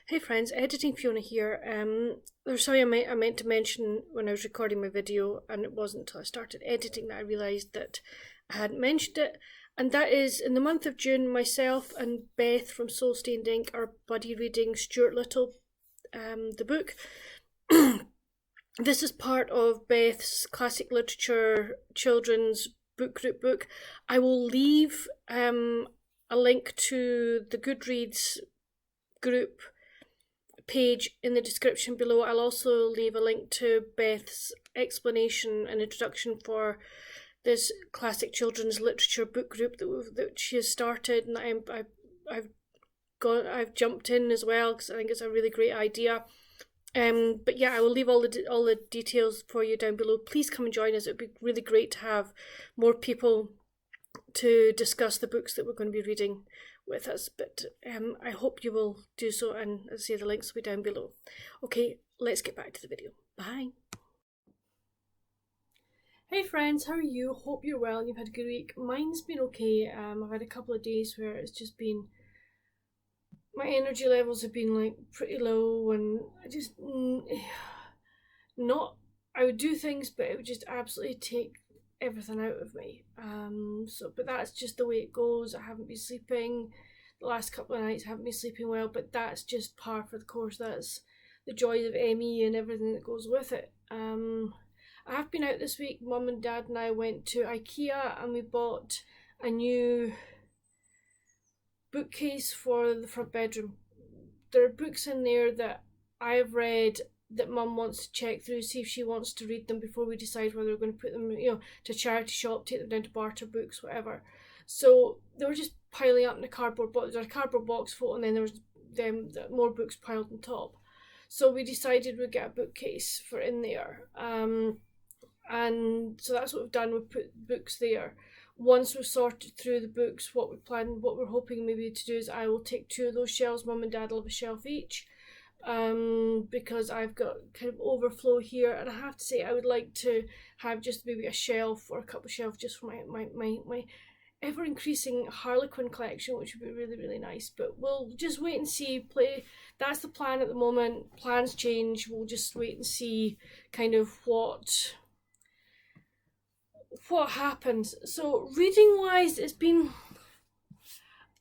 Hey friends, Editing Fiona here. There's something I meant to mention when I was recording my video, and it wasn't until I started editing that I realised that I hadn't mentioned it. And that is, in the month of June, myself and Beth from Soul Stained Ink are buddy reading Stuart Little, the book. This is part of Beth's classic literature children's book group book. I will leave a link to the Goodreads group page in the description below. I'll also leave a link to Beth's explanation and introduction for this classic children's literature book group that she has started, and I've jumped in as well because I think it's a really great idea. But yeah, I will leave all the details for you down below. Please come and join us. It would be really great to have more people to discuss the books that we're going to be reading with us, but I hope you will do so, and as I say, the links will be down below. Okay, let's get back to the video. Bye. Hey friends, how are you? Hope you're well and you've had a good week. Mine's been okay. I've had a couple of days where it's just been, my energy levels have been like pretty low, and I just I would do things, but it would just absolutely take everything out of me. But that's just the way it goes. I haven't been sleeping the last couple of nights. I haven't been sleeping well, but that's just par for the course. That's the joys of ME and everything that goes with it. I have been out this week. Mum and Dad and I went to IKEA and we bought a new bookcase for the front bedroom. There are books in there that I've read that Mum wants to check through, see if she wants to read them before we decide whether we're going to put them, to a charity shop, take them down to Barter Books, whatever. So they were just piling up in a cardboard box. There was a cardboard box full, and then there was more books piled on top. So we decided we'd get a bookcase for in there. And so that's what we've done. We've put books there. Once we've sorted through the books, what we're hoping maybe to do is I will take two of those shelves. Mum and Dad will have a shelf each. Because I've got kind of overflow here, and I have to say I would like to have just maybe a shelf or a couple of shelves just for my ever increasing Harlequin collection, which would be really, really nice. But we'll just wait and see. That's the plan at the moment. Plans change. We'll just wait and see kind of what happens. So reading wise, it's been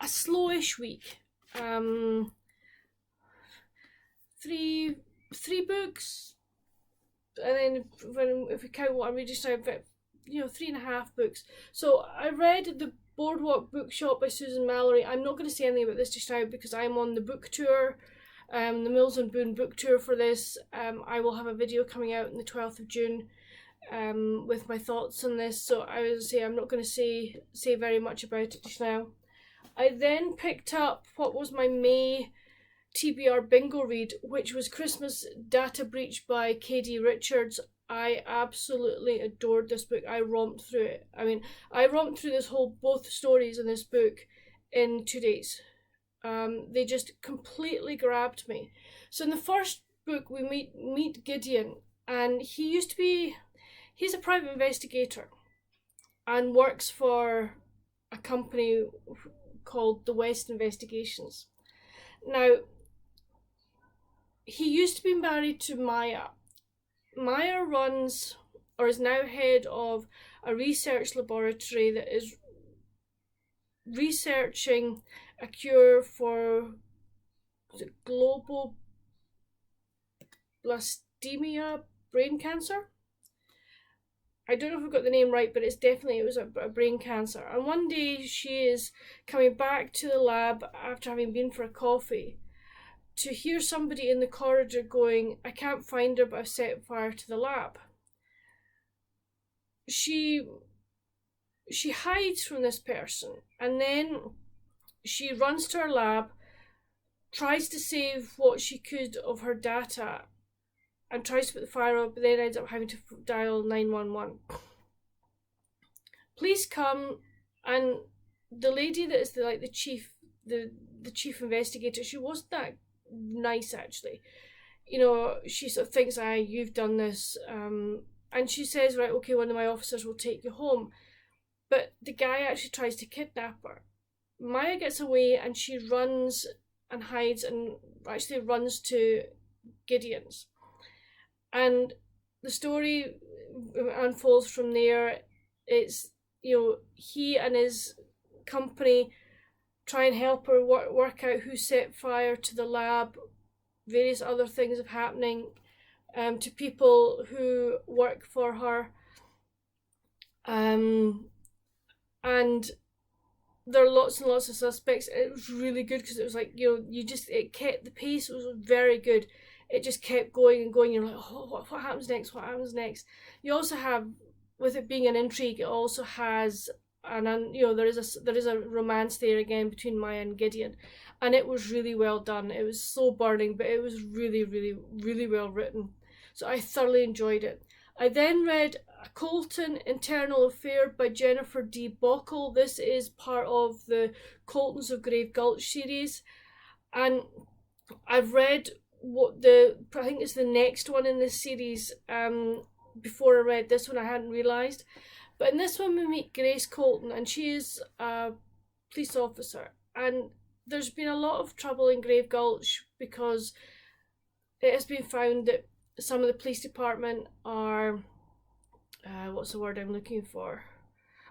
a slowish week. Three books, and then if we count what I'm reading now, about 3.5 books. So I read The Boardwalk Bookshop by Susan Mallory. I'm not going to say anything about this just now because I'm on the book tour, the Mills and Boon book tour for this. I will have a video coming out on the 12th of June with my thoughts on this, so I would say I'm not going to say very much about it just now. I then picked up what was my May TBR bingo read, which was Christmas Data Breach by K.D. Richards. I absolutely adored this book. I romped through it. I romped through both stories in this book in 2 days. They just completely grabbed me. So in the first book we meet Gideon, and he's a private investigator and works for a company called the West Investigations. Now, he used to be married to Maya. Maya runs, or is now head of, a research laboratory that is researching a cure for glioblastoma, brain cancer. I don't know if I've got the name right, but it was a brain cancer. And one day she is coming back to the lab after having been for a coffee to hear somebody in the corridor going, "I can't find her, but I've set fire to the lab." She hides from this person, and then she runs to her lab, tries to save what she could of her data, and tries to put the fire out, but then ends up having to dial 911. Police come, and the lady that is the chief investigator, she wasn't that nice actually. She sort of thinks, you've done this, and she says, right, okay, one of my officers will take you home. But the guy actually tries to kidnap her. Maya gets away and she runs and hides and actually runs to Gideon's. And the story unfolds from there. It's, he and his company try and help her work out who set fire to the lab. Various other things are happening to people who work for her. And there are lots and lots of suspects. It was really good because it was like, it kept the pace. It was very good. It just kept going and going. You're like, oh, what happens next? What happens next? You also have, with it being an intrigue, it also has there is a romance there again between Maya and Gideon, and it was really well done. It was slow burning, but it was really, really, really well written. So I thoroughly enjoyed it. I then read Colton, Internal Affair by Jennifer D. Bokal. This is part of the Coltons of Grave Gulch series, and I've read I think it's the next one in this series. Before I read this one, I hadn't realised. But in this one, we meet Grace Colton, and she is a police officer. And there's been a lot of trouble in Grave Gulch because it has been found that some of the police department are, what's the word I'm looking for?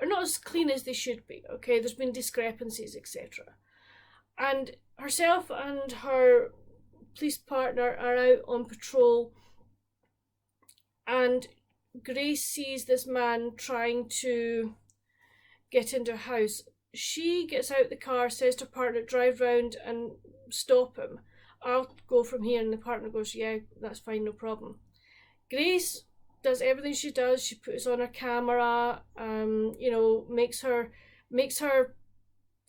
Are not as clean as they should be, okay? There's been discrepancies, etc. And herself and her police partner are out on patrol, and Grace sees this man trying to get into a house. She gets out the car, says to her partner, drive round and stop him. I'll go from here. And the partner goes, yeah, that's fine, no problem. Grace does everything she does. She puts on her camera, makes her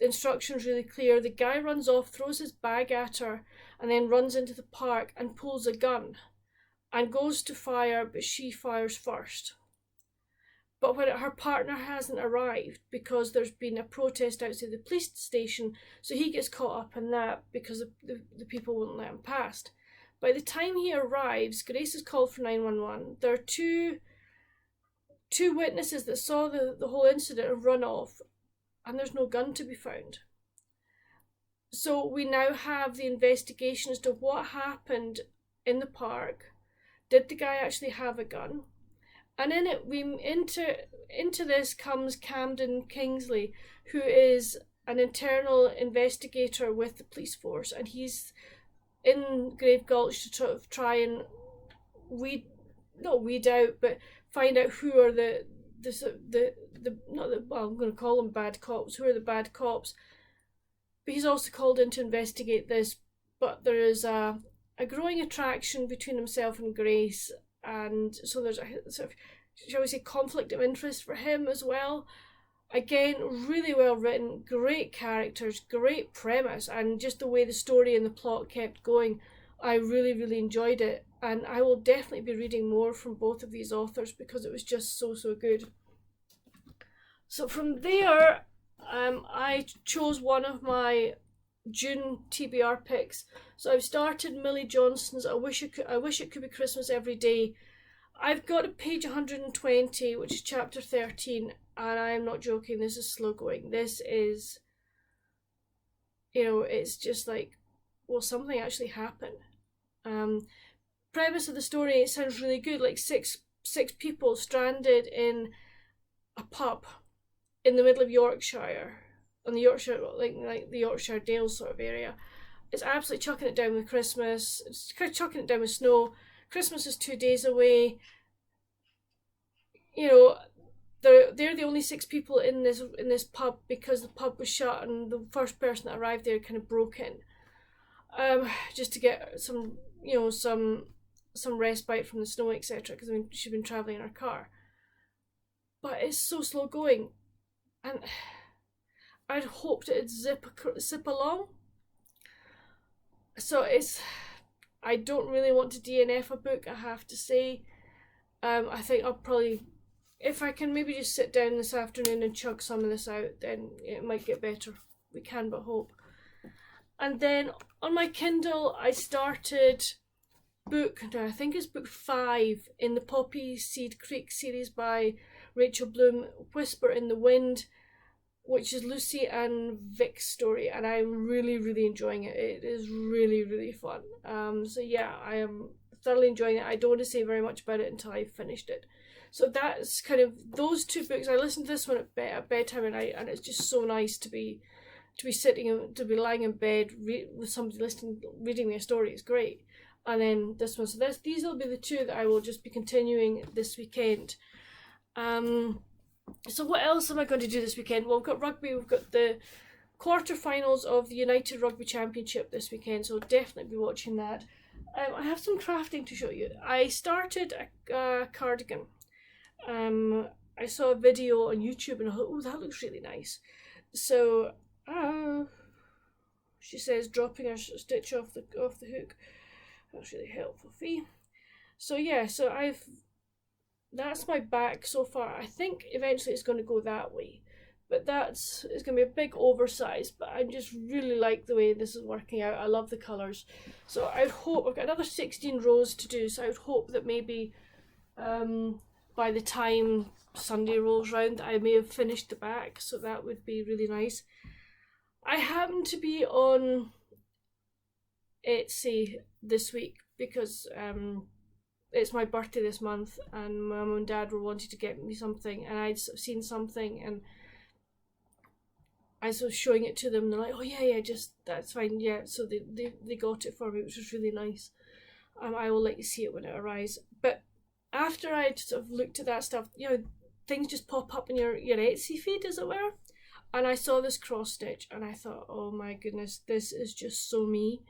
instructions really clear. The guy runs off, throws his bag at her, and then runs into the park and pulls a gun and goes to fire, but she fires first. But when her partner hasn't arrived, because there's been a protest outside the police station, so he gets caught up in that because the people won't let him past. By the time he arrives, Grace is called for 911. There are two witnesses that saw the whole incident and run off, and there's no gun to be found. So we now have the investigation as to what happened in the park. Did the guy actually have a gun? And in it, into this comes Camden Kingsley, who is an internal investigator with the police force, and he's in Grave Gulch to try and not weed out, but find out who are I'm going to call them bad cops. Who are the bad cops? But he's also called in to investigate this. But there is a growing attraction between himself and Grace, and so there's a sort of, shall we say, conflict of interest for him as well. Again, really well written, great characters, great premise, and just the way the story and the plot kept going, I really, really enjoyed it. And I will definitely be reading more from both of these authors because it was just so good. So from there, I chose one of my June TBR picks. So I've started Millie Johnston's I Wish It Could Be Christmas Every Day. I've got to page 120, which is chapter 13, and I am not joking, this is slow going. This is, it's just like, will something actually happen? Premise of the story, it sounds really good, like six people stranded in a pub in the middle of Yorkshire, on the Yorkshire, like the Yorkshire Dales sort of area. It's absolutely chucking it down with Christmas. It's chucking it down with snow. Christmas is 2 days away. They're the only 6 people in this pub because the pub was shut and the first person that arrived there kind of broke in, just to get some respite from the snow, etc. Because she'd been traveling in her car. But it's so slow going, and I'd hoped it'd zip along. So I don't really want to DNF a book, I have to say. I think I'll probably, if I can maybe just sit down this afternoon and chug some of this out, then it might get better. We can but hope. And then on my Kindle, I started I think it's book 5 in the Poppy Seed Creek series by Rachael Bloome, Whisper in the Wind. which is Lucy and Vic's story, and I'm really, really enjoying it. It is really, really fun. So yeah, I am thoroughly enjoying it. I don't want to say very much about it until I've finished it. So that's kind of those two books. I listened to this one at bedtime at night, and it's just so nice to be sitting, to be lying in bed with somebody reading me a story. It's great. And then this one. So these will be the two that I will just be continuing this weekend. So what else am I going to do this weekend? Well, we've got rugby. We've got the quarterfinals of the United Rugby Championship this weekend, so I'll definitely be watching that. I have some crafting to show you. I started a cardigan. I saw a video on YouTube and I thought, oh, that looks really nice. So, she says dropping her stitch off the hook. That's really helpful, Fee. So yeah, that's my back so far. I think eventually it's going to go that way, but it's going to be a big oversize, but I just really like the way this is working out. I love the colours. So I would hope, I've got another 16 rows to do, so I would hope that maybe by the time Sunday rolls round I may have finished the back, so that would be really nice. I happen to be on Etsy this week because it's my birthday this month, and my mum and dad were wanting to get me something, and I'd seen something, and I was showing it to them, and they're like, "Oh yeah, just that's fine, yeah." So they got it for me, which was really nice. I will let you see it when it arrives. But after I'd sort of looked at that stuff, you know, things just pop up in your Etsy feed, as it were, and I saw this cross stitch, and I thought, "Oh my goodness, this is just so me."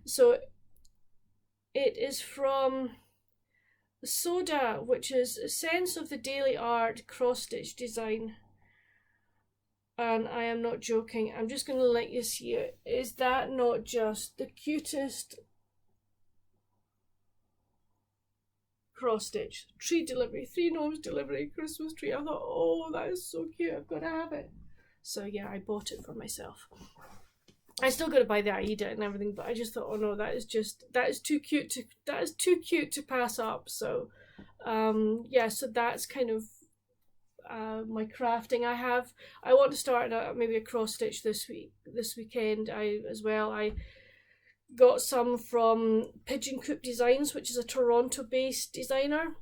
So it is from Soda, which is a Sense of the Daily Art cross stitch design, and I am not joking. I'm just going to let you see it. Is that not just the cutest cross stitch? Tree delivery, 3 gnomes delivery, Christmas tree. I thought, oh, that is so cute, I've got to have it. So yeah, I bought it for myself. I still got to buy the Aida and everything, but I just thought, oh no, that is too cute to pass up. So yeah, so that's kind of my crafting. I want to start maybe a cross stitch this weekend. I got some from Pigeon Coop Designs, which is a Toronto based designer,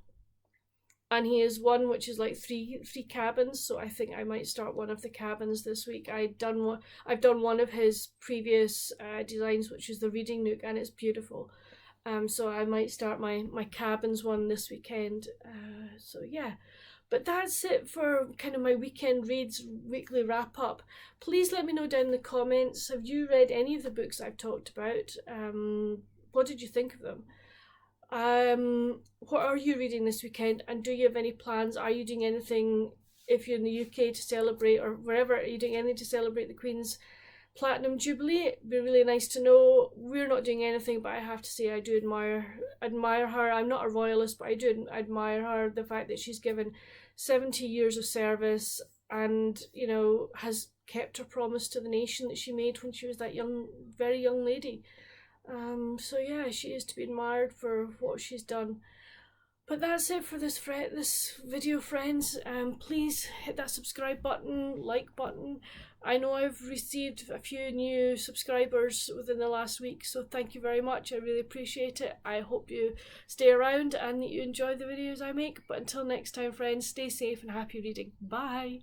and he has one which is like three cabins, so I think I might start one of the cabins this week. I've done one of his previous designs, which is the reading nook, and it's beautiful. So I might start my cabins one this weekend. So yeah, but that's it for kind of my weekend reads weekly wrap up. Please let me know down in the comments, have you read any of the books I've talked about? What did you think of them? What are you reading this weekend, and do you have any plans? Are you doing anything, if you're in the UK, to celebrate, or wherever, are you doing anything to celebrate the Queen's Platinum Jubilee? It'd be really nice to know. We're not doing anything, but I have to say I do admire her. I'm not a royalist, but I do admire her, the fact that she's given 70 years of service, and, you know, has kept her promise to the nation that she made when she was that very young lady. So yeah, she is to be admired for what she's done. But that's it for this video, friends. Please hit that subscribe button, like button. I know I've received a few new subscribers within the last week, so thank you very much. I really appreciate it. I hope you stay around and that you enjoy the videos I make. But until next time, friends, stay safe and happy reading. Bye!